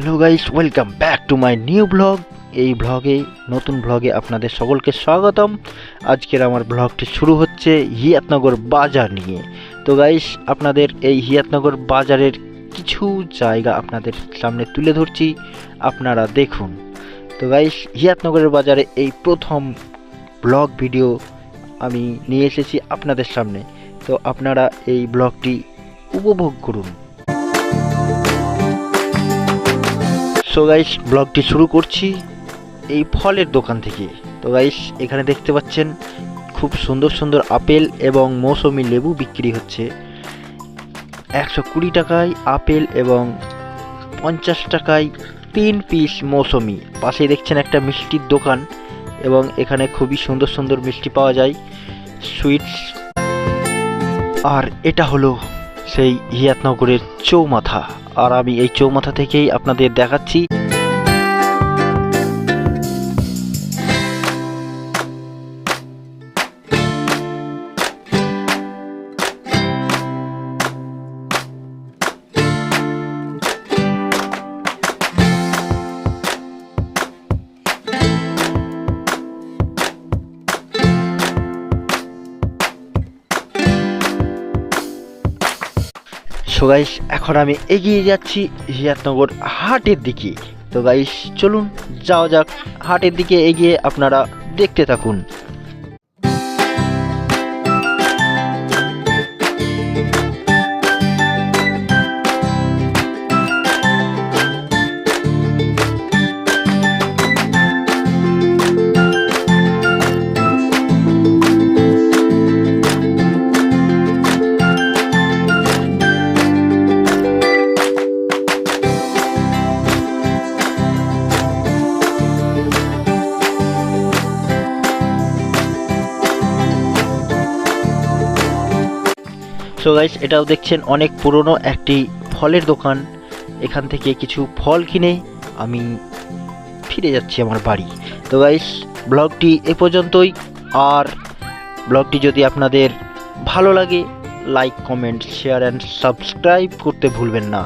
Hello guys, welcome back to my new blog. এই নতুন ব্লগে আপনাদের সকলকে স্বাগতম। আজকের আমার ব্লগটি শুরু হচ্ছে হিয়াতনগর বাজার নিয়ে। তো গাইস, আপনাদের এই হিয়াতনগর বাজারের কিছু জায়গা আপনাদের সামনে তুলে ধরছি, আপনারা দেখুন। তো গাইস, হিয়াতনগরের বাজারে এই প্রথম ব্লগ ভিডিও আমি নিয়ে এসেছি আপনাদের সামনে। তো আপনারা এই ব্লগটি উপভোগ করুন। সো গাইস, ব্লগটি শুরু করছি এই ফলের দোকান থেকে। তো গাইস, এখানে দেখতে পাচ্ছেন খুব সুন্দর সুন্দর আপেল এবং মৌসুমী লেবু বিক্রি হচ্ছে। 120 টাকায় আপেল এবং 50 টাকায় 3 পিস মৌসুমী। পাশেই দেখছেন একটা মিষ্টির দোকান এবং এখানে খুবই সুন্দর সুন্দর মিষ্টি পাওয়া যায়, সুইটস। আর এটা হলো সেই হিয়াতনগরের চৌমাথা, আর আমি এই চৌমাথা থেকেই আপনাদের দেখাচ্ছি। সো গাইস, এখন আমি এগিয়ে যাচ্ছি হিয়াতনগর হাটের দিকে। তো গাইস, চলুন যাওয়া যাক হাটের দিকে। এগিয়ে আপনারা দেখতে থাকুন। সো গাইস, এটাও দেখছেন অনেক পুরনো একটি ফলের দোকান। এখান থেকে কিছু ফল কিনে আমি ফিরে যাচ্ছি আমার বাড়ি। তো গাইস, ব্লগটি এ পর্যন্তই। আর ব্লগটি যদি আপনাদের ভালো লাগে, like, comment, share and subscribe করতে ভুলবেন না।